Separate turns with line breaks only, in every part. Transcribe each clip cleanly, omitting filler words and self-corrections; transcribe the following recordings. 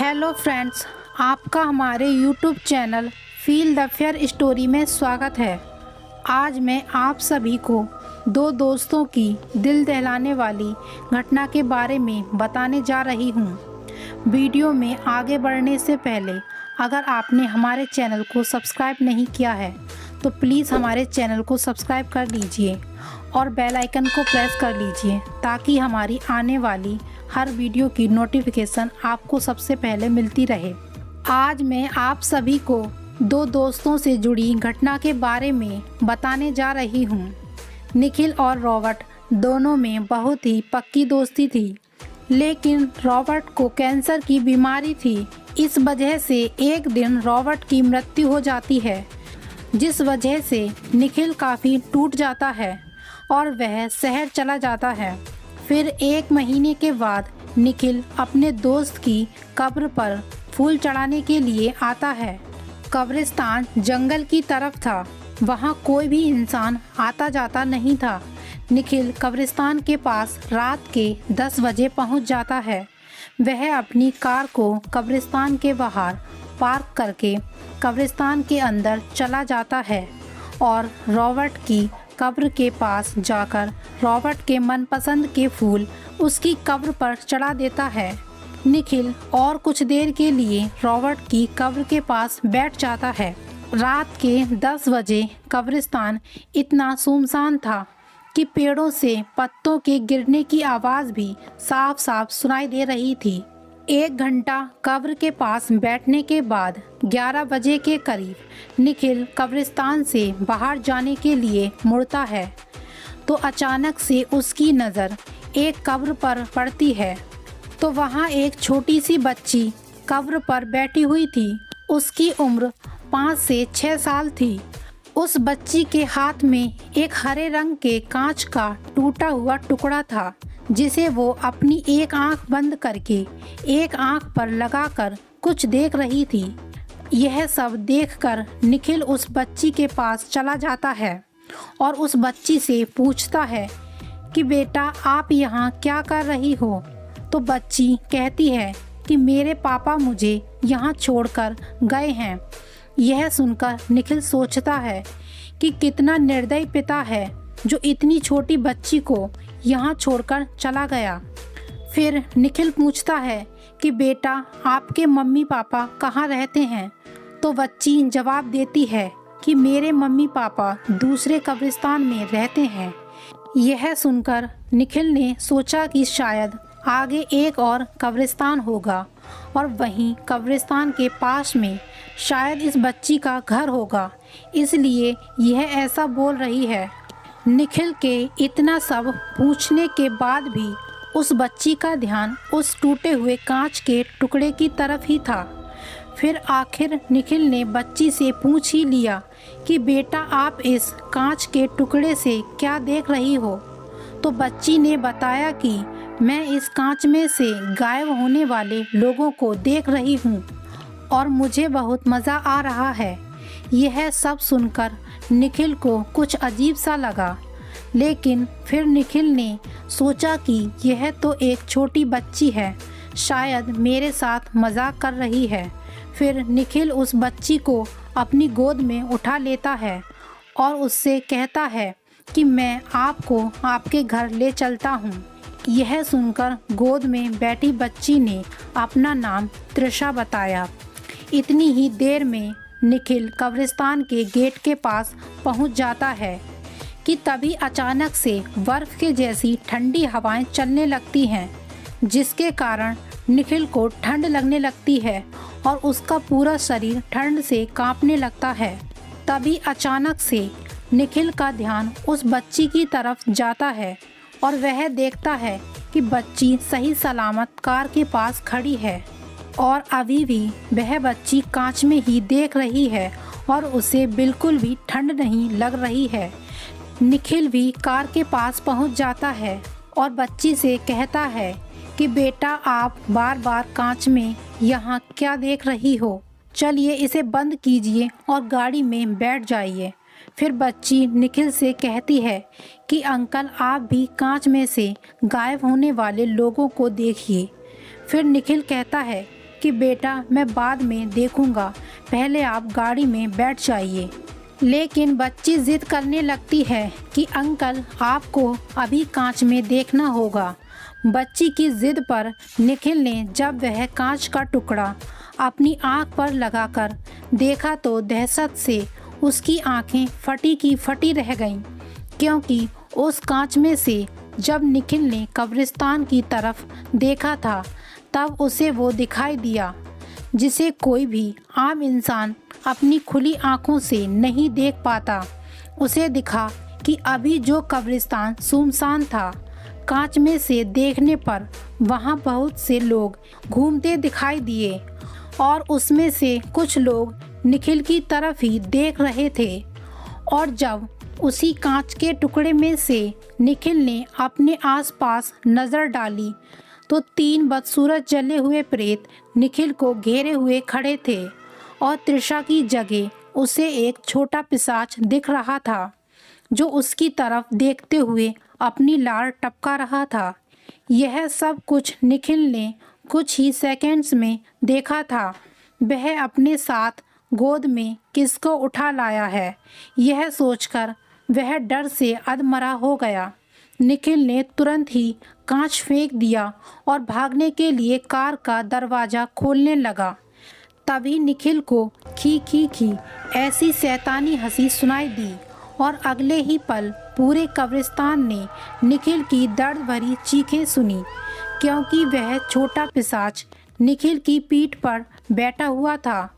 Hello friends, आपका हमारे YouTube channel feel the fair story में स्वागत है। आज मैं आप सभी को दो दोस्तों की दिल दहलाने वाली घटना के बारे में बताने जा रही हूँ। वीडियो में आगे बढ़ने से पहले अगर आपने हमारे चैनल को सब्सक्राइब नहीं किया है तो प्लीज़ हमारे चैनल को सब्सक्राइब कर लीजिए और बेल आइकन को प्रेस कर लीजिए ताकि हमारी आने वाली हर वीडियो की नोटिफिकेशन आपको सबसे पहले मिलती रहे। आज मैं आप सभी को दो दोस्तों से जुड़ी घटना के बारे में बताने जा रही हूँ। निखिल और रॉबर्ट दोनों में बहुत ही पक्की दोस्ती थी, लेकिन रॉबर्ट को कैंसर की बीमारी थी। इस वजह से एक दिन रॉबर्ट की मृत्यु हो जाती है, जिस वजह से निखिल काफ़ी टूट जाता है और वह शहर चला जाता है। फिर एक महीने के बाद निखिल अपने दोस्त की कब्र पर फूल चढ़ाने के लिए आता है। कब्रिस्तान जंगल की तरफ था, वहाँ कोई भी इंसान आता जाता नहीं था। निखिल कब्रिस्तान के पास रात के 10 बजे पहुँच जाता है। वह अपनी कार को कब्रिस्तान के बाहर पार्क करके कब्रिस्तान के अंदर चला जाता है और रॉबर्ट की कब्र के पास जाकर रॉबर्ट के मनपसंद के फूल उसकी कब्र पर चढ़ा देता है। निखिल और कुछ देर के लिए रॉबर्ट की कब्र के पास बैठ जाता है। रात के 10 बजे कब्रिस्तान इतना सुनसान था कि पेड़ों से पत्तों के गिरने की आवाज़ भी साफ साफ सुनाई दे रही थी। 1 घंटा कब्र के पास बैठने के बाद 11 बजे के करीब निखिल कब्रिस्तान से बाहर जाने के लिए मुड़ता है तो अचानक से उसकी नज़र एक कब्र पर पड़ती है। तो वहाँ एक छोटी सी बच्ची कब्र पर बैठी हुई थी। उसकी उम्र 5 से 6 साल थी। उस बच्ची के हाथ में एक हरे रंग के कांच का टूटा हुआ टुकड़ा था, जिसे वो अपनी एक आंख बंद करके एक आंख पर लगाकर कुछ देख रही थी। यह सब देखकर निखिल उस बच्ची के पास चला जाता है और उस बच्ची से पूछता है कि बेटा, आप यहाँ क्या कर रही हो? तो बच्ची कहती है कि मेरे पापा मुझे यहाँ छोड़कर गए हैं। यह सुनकर निखिल सोचता है कि कितना निर्दयी पिता है जो इतनी छोटी बच्ची को यहाँ छोड़कर चला गया। फिर निखिल पूछता है कि बेटा, आपके मम्मी पापा कहाँ रहते हैं? तो बच्ची जवाब देती है कि मेरे मम्मी पापा दूसरे कब्रिस्तान में रहते हैं। यह सुनकर निखिल ने सोचा कि शायद आगे एक और कब्रिस्तान होगा और वहीं कब्रिस्तान के पास में शायद इस बच्ची का घर होगा, इसलिए यह ऐसा बोल रही है। निखिल के इतना सब पूछने के बाद भी उस बच्ची का ध्यान उस टूटे हुए कांच के टुकड़े की तरफ ही था। फिर आखिर निखिल ने बच्ची से पूछ ही लिया कि बेटा, आप इस कांच के टुकड़े से क्या देख रही हो? तो बच्ची ने बताया कि मैं इस कांच में से गायब होने वाले लोगों को देख रही हूँ और मुझे बहुत मज़ा आ रहा है। यह सब सुनकर निखिल को कुछ अजीब सा लगा, लेकिन फिर निखिल ने सोचा कि यह तो एक छोटी बच्ची है, शायद मेरे साथ मजाक कर रही है। फिर निखिल उस बच्ची को अपनी गोद में उठा लेता है और उससे कहता है कि मैं आपको आपके घर ले चलता हूँ। यह सुनकर गोद में बैठी बच्ची ने अपना नाम त्रिशा बताया। इतनी ही देर में निखिल कब्रिस्तान के गेट के पास पहुंच जाता है कि तभी अचानक से बर्फ़ के जैसी ठंडी हवाएं चलने लगती हैं, जिसके कारण निखिल को ठंड लगने लगती है और उसका पूरा शरीर ठंड से कांपने लगता है। तभी अचानक से निखिल का ध्यान उस बच्ची की तरफ जाता है और वह देखता है कि बच्ची सही सलामत कार के पास खड़ी है और अभी भी वह बच्ची कांच में ही देख रही है और उसे बिल्कुल भी ठंड नहीं लग रही है। निखिल भी कार के पास पहुंच जाता है और बच्ची से कहता है कि बेटा, आप बार बार कांच में यहाँ क्या देख रही हो? चलिए इसे बंद कीजिए और गाड़ी में बैठ जाइए। फिर बच्ची निखिल से कहती है कि अंकल, आप भी कांच में से गायब होने वाले लोगों को देखिए। फिर निखिल कहता है कि बेटा मैं बाद में देखूंगा, पहले आप गाड़ी में बैठ जाइए। लेकिन बच्ची जिद करने लगती है कि अंकल आपको अभी कांच में देखना होगा। बच्ची की जिद पर निखिल ने जब वह कांच का टुकड़ा अपनी आंख पर लगाकर देखा तो दहशत से उसकी आंखें फटी की फटी रह गईं, क्योंकि उस कांच में से जब निखिल ने कब्रिस्तान की तरफ देखा था तब उसे वो दिखाई दिया जिसे कोई भी आम इंसान अपनी खुली आंखों से नहीं देख पाता। उसे दिखा कि अभी जो कब्रिस्तान सुनसान था, कांच में से देखने पर वहां बहुत से लोग घूमते दिखाई दिए और उसमें से कुछ लोग निखिल की तरफ ही देख रहे थे। और जब उसी कांच के टुकड़े में से निखिल ने अपने आसपास नज़र डाली तो 3 बदसूरत जले हुए प्रेत निखिल को घेरे हुए खड़े थे और त्रिशा की जगह उसे एक छोटा पिशाच दिख रहा था जो उसकी तरफ देखते हुए अपनी लार टपका रहा था। यह सब कुछ निखिल ने कुछ ही सेकंड्स में देखा था। वह अपने साथ गोद में किसको उठा लाया है, यह सोचकर वह डर से अधमरा हो गया। निखिल ने तुरंत ही कांच फेंक दिया और भागने के लिए कार का दरवाज़ा खोलने लगा। तभी निखिल को खी खी खी ऐसी शैतानी हंसी सुनाई दी और अगले ही पल पूरे कब्रिस्तान ने निखिल की दर्द भरी चीखें सुनी, क्योंकि वह छोटा पिशाच निखिल की पीठ पर बैठा हुआ था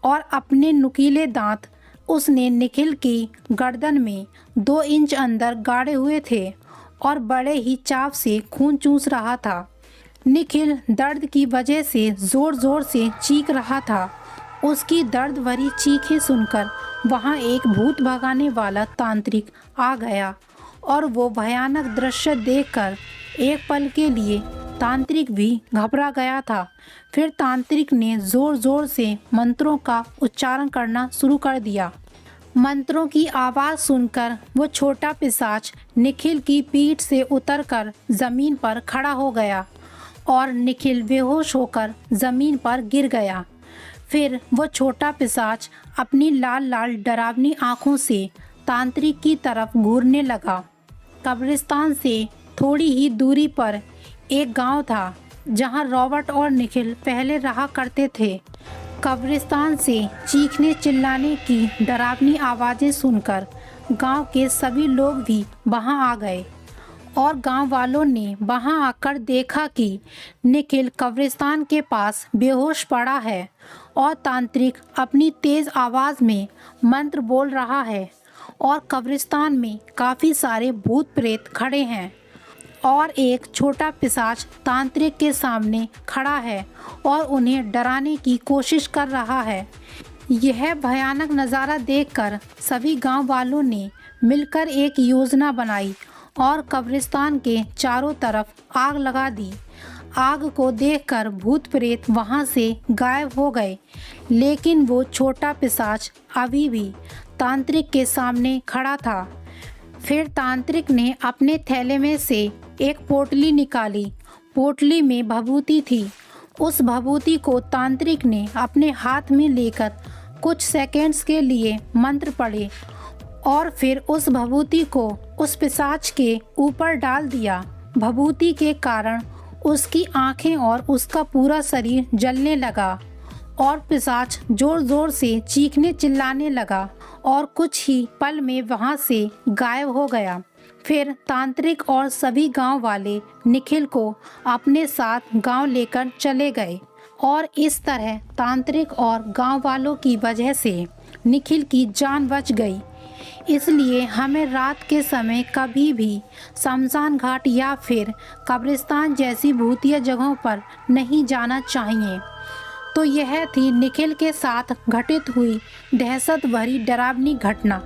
और अपने नुकीले दांत उसने निखिल की गर्दन में 2 इंच अंदर गाड़े हुए थे और बड़े ही चाव से खून चूस रहा था। निखिल दर्द की वजह से ज़ोर ज़ोर से चीख रहा था। उसकी दर्द भरी चीखें सुनकर वहाँ एक भूत भगाने वाला तांत्रिक आ गया और वो भयानक दृश्य देखकर एक पल के लिए तांत्रिक भी घबरा गया था। फिर तांत्रिक ने ज़ोर ज़ोर से मंत्रों का उच्चारण करना शुरू कर दिया। मंत्रों की आवाज़ सुनकर वो छोटा पिशाच निखिल की पीठ से उतरकर ज़मीन पर खड़ा हो गया और निखिल बेहोश होकर ज़मीन पर गिर गया। फिर वो छोटा पिशाच अपनी लाल लाल डरावनी आँखों से तांत्रिक की तरफ घूरने लगा। कब्रिस्तान से थोड़ी ही दूरी पर एक गांव था जहां रॉबर्ट और निखिल पहले रहा करते थे। कब्रिस्तान से चीखने चिल्लाने की डरावनी आवाज़ें सुनकर गांव के सभी लोग भी वहां आ गए और गांव वालों ने वहां आकर देखा कि निखिल कब्रिस्तान के पास बेहोश पड़ा है और तांत्रिक अपनी तेज़ आवाज़ में मंत्र बोल रहा है और कब्रिस्तान में काफ़ी सारे भूत प्रेत खड़े हैं और एक छोटा पिशाच तांत्रिक के सामने खड़ा है और उन्हें डराने की कोशिश कर रहा है। यह भयानक नज़ारा देखकर सभी गांव वालों ने मिलकर एक योजना बनाई और कब्रिस्तान के चारों तरफ आग लगा दी। आग को देखकर भूत प्रेत वहां से गायब हो गए, लेकिन वो छोटा पिशाच अभी भी तांत्रिक के सामने खड़ा था। फिर तांत्रिक ने अपने थैले में से एक पोटली निकाली। पोटली में भभूति थी। उस भभूति को तांत्रिक ने अपने हाथ में लेकर कुछ सेकंड्स के लिए मंत्र पढ़े और फिर उस भभूति को उस पिशाच के ऊपर डाल दिया। भभूति के कारण उसकी आंखें और उसका पूरा शरीर जलने लगा और पिशाच जोर जोर से चीखने चिल्लाने लगा और कुछ ही पल में वहां से गायब हो गया। फिर तांत्रिक और सभी गांव वाले निखिल को अपने साथ गांव लेकर चले गए और इस तरह तांत्रिक और गांव वालों की वजह से निखिल की जान बच गई। इसलिए हमें रात के समय कभी भी शमशान घाट या फिर कब्रिस्तान जैसी भूतिया जगहों पर नहीं जाना चाहिए। तो यह थी निखिल के साथ घटित हुई दहशत भरी डरावनी घटना।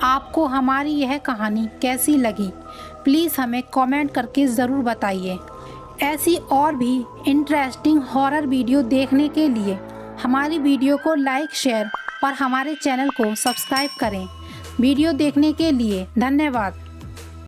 आपको हमारी यह कहानी कैसी लगी, प्लीज़ हमें कमेंट करके ज़रूर बताइए। ऐसी और भी इंटरेस्टिंग हॉरर वीडियो देखने के लिए हमारी वीडियो को लाइक, शेयर और हमारे चैनल को सब्सक्राइब करें। वीडियो देखने के लिए धन्यवाद।